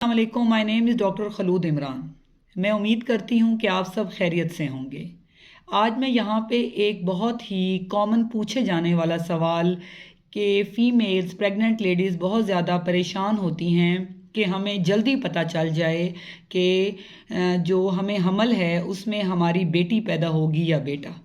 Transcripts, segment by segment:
अस्सलामुअलैकुम, my name is doctor Khalood Imran. मैं उम्मीद करती हूँ कि आप सब खैरियत से होंगे। आज मैं यहाँ पे एक बहुत ही कॉमन पूछे जाने वाला सवाल कि फ़ीमेल्स प्रेग्नेंट लेडीज़ बहुत ज़्यादा परेशान होती हैं कि हमें जल्दी पता चल जाए कि जो हमें हमल है उसमें हमारी बेटी पैदा होगी या बेटा।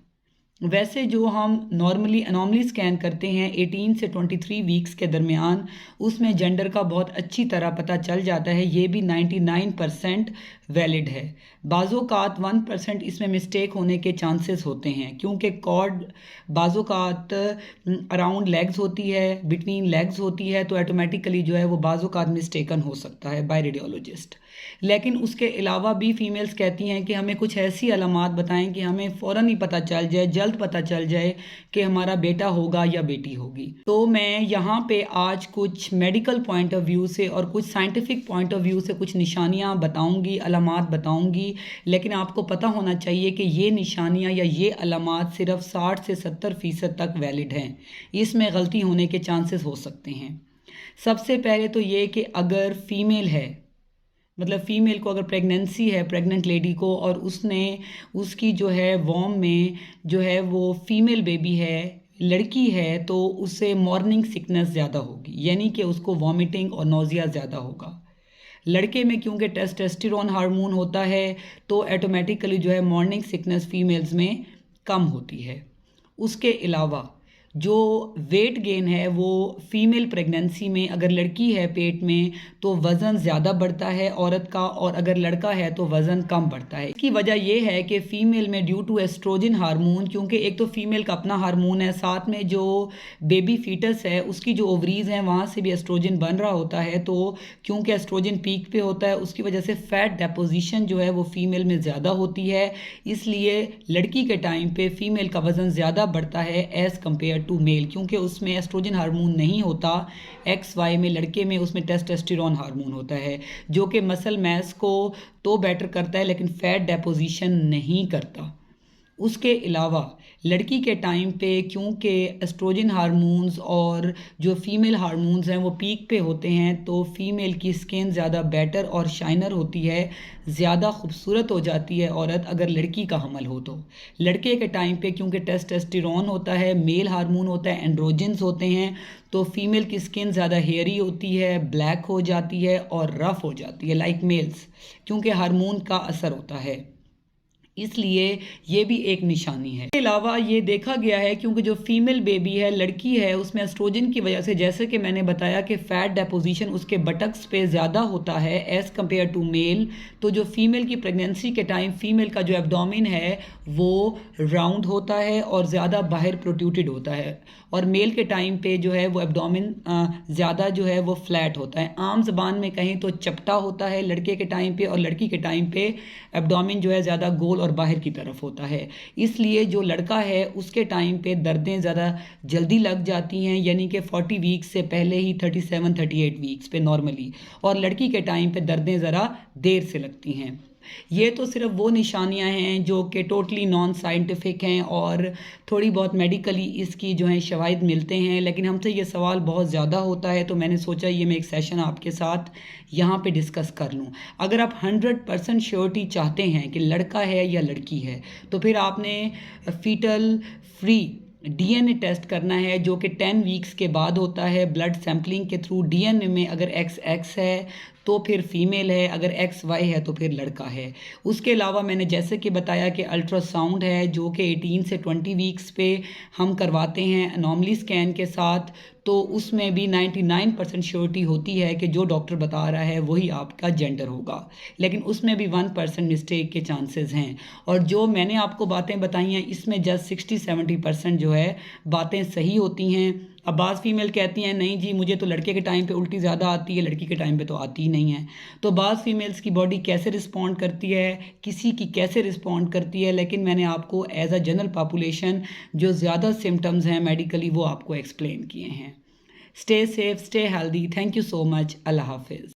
वैसे जो हम नॉर्मली अनॉमली स्कैन करते हैं 18 से 23 वीक्स के दरमियान, उसमें जेंडर का बहुत अच्छी तरह पता चल जाता है। ये भी 99% वैलिड है। बाज़ोकात 1% इसमें मिस्टेक होने के चांसेस होते हैं, क्योंकि कॉर्ड बाज़ोकात अराउंड लेग्स होती है, बिटवीन लेग्स होती है, तो ऑटोमेटिकली जो है वो बाज़ोकात मिस्टेकन हो सकता है बाय रेडियोलॉजिस्ट। लेकिन उसके अलावा भी फीमेल्स कहती हैं कि हमें कुछ ऐसी अलामात बताएं कि हमें फ़ौरन ही पता चल जाए, जल्द पता चल जाए कि हमारा बेटा होगा या बेटी होगी। तो मैं यहाँ पे आज कुछ मेडिकल पॉइंट ऑफ व्यू से और कुछ साइंटिफिक पॉइंट ऑफ व्यू से कुछ निशानियाँ बताऊँगी, अलामात बताऊँगी। लेकिन आपको पता होना चाहिए कि ये निशानियाँ या ये अलामात सिर्फ 60 से 70% तक वैलिड हैं। इसमें गलती होने के चांसेस हो सकते हैं। सबसे पहले तो ये कि अगर फीमेल है, मतलब फ़ीमेल को अगर प्रेगनेंसी है, प्रेग्नेंट लेडी को, और उसने उसकी जो है वॉम में जो है वो फीमेल बेबी है, लड़की है, तो उससे मॉर्निंग सिकनेस ज़्यादा होगी, यानी कि उसको वॉमिटिंग और नोज़िया ज़्यादा होगा। लड़के में क्योंकि टेस्टोस्टेरोन हार्मोन होता है, तो ऑटोमेटिकली जो है मॉर्निंग सिकनेस फीमेल्स में कम होती है। उसके अलावा जो वेट गेन है वो फीमेल प्रेगनेंसी में, अगर लड़की है पेट में तो वज़न ज़्यादा बढ़ता है औरत का, और अगर लड़का है तो वज़न कम बढ़ता है। इसकी वजह ये है कि फ़ीमेल में ड्यू टू एस्ट्रोजन हार्मोन, क्योंकि एक तो फ़ीमेल का अपना हार्मोन है, साथ में जो बेबी फीटस है उसकी जो ओवरीज़ हैं वहाँ से भी एस्ट्रोजन बन रहा होता है। तो क्योंकि एस्ट्रोजन पीक पे होता है, उसकी वजह से फ़ैट डेपोजिशन जो है वो फ़ीमेल में ज़्यादा होती है। इसलिए लड़की के टाइम पे फ़ीमेल का वज़न ज़्यादा बढ़ता है एज़ कम्पेयर टू मेल, क्योंकि उसमें एस्ट्रोजन हार्मोन नहीं होता। एक्स वाई में, लड़के में, उसमें टेस्टोस्टेरोन हार्मोन होता है, जो कि मसल मैस को तो बेटर करता है लेकिन फ़ैट डेपोजिशन नहीं करता। उसके अलावा लड़की के टाइम पे क्योंकि एस्ट्रोजन हार्मोन्स और जो फीमेल हार्मोन्स हैं वो पीक पे होते हैं, तो फीमेल की स्किन ज़्यादा बेटर और शाइनर होती है, ज़्यादा खूबसूरत हो जाती है औरत अगर लड़की का हमल हो। तो लड़के के टाइम पे क्योंकि टेस्टोस्टेरोन होता है, मेल हार्मोन होता है, एंड्रोजन्स होते हैं, तो फीमेल की स्किन ज़्यादा हेयरी होती है, ब्लैक हो जाती है और रफ़ हो जाती है लाइक मेल्स, क्योंकि हार्मोन का असर होता है। इसलिए ये भी एक निशानी है। इसके अलावा ये देखा गया है क्योंकि जो फीमेल बेबी है, लड़की है, उसमें एस्ट्रोजन की वजह से, जैसे कि मैंने बताया कि फ़ैट डेपोजिशन उसके बटक्स पे ज़्यादा होता है एज़ कम्पेयर टू मेल। तो जो फीमेल की प्रेगनेंसी के टाइम फीमेल का जो एब्डोमेन है वो राउंड होता है और ज़्यादा बाहर प्रोट्रूटेड होता है, और मेल के टाइम पे जो है वो एब्डोमेन ज़्यादा जो है वो फ्लैट होता है। आम ज़बान में कहें तो चपटा होता है लड़के के टाइम पे, और लड़की के टाइम पे एब्डोमेन जो है ज़्यादा गोल और बाहर की तरफ होता है। इसलिए जो लड़का है उसके टाइम पे दर्दें ज़्यादा जल्दी लग जाती हैं, यानी कि 40 वीक्स से पहले ही 37-38 वीक्स पे नॉर्मली, और लड़की के टाइम पे दर्दें ज़रा देर से लगती हैं। ये तो सिर्फ वो निशानियां हैं जो कि टोटली नॉन साइंटिफिक हैं और थोड़ी बहुत मेडिकली इसकी जो है शवाहिद मिलते हैं, लेकिन हमसे ये सवाल बहुत ज़्यादा होता है, तो मैंने सोचा ये मैं एक सेशन आपके साथ यहाँ पे डिस्कस कर लूँ। अगर आप 100% श्योरिटी चाहते हैं कि लड़का है या लड़की है, तो फिर आपने फीटल फ्री डीएनए टेस्ट करना है, जो कि 10 वीक्स के बाद होता है ब्लड सैम्पलिंग के थ्रू। डीएनए में अगर XX है तो फिर फीमेल है, अगर XY है तो फिर लड़का है। उसके अलावा मैंने जैसे कि बताया कि अल्ट्रासाउंड है, जो कि 18 से 20 वीक्स पे हम करवाते हैं एनॉमली स्कैन के साथ, तो उसमें भी 99% श्योरिटी होती है कि जो डॉक्टर बता रहा है वही आपका जेंडर होगा, लेकिन उसमें भी 1% मिस्टेक के चांसेस हैं। और जो मैंने आपको बातें बताई हैं इसमें जस्ट 60-70% जो है बातें सही होती हैं। अब बाज़ फीमेल कहती हैं नहीं जी मुझे तो लड़के के टाइम पे उल्टी ज़्यादा आती है, लड़की के टाइम पे तो आती ही नहीं है। तो बाज़ फीमेल्स की बॉडी कैसे रिस्पॉन्ड करती है, किसी की कैसे रिस्पॉन्ड करती है, लेकिन मैंने आपको एज अ जनरल पॉपुलेशन जो ज़्यादा सिम्टम्स हैं मेडिकली वो आपको एक्सप्लेन किए हैं। Stay safe, stay healthy. Thank you so much. Allah हाफिज़।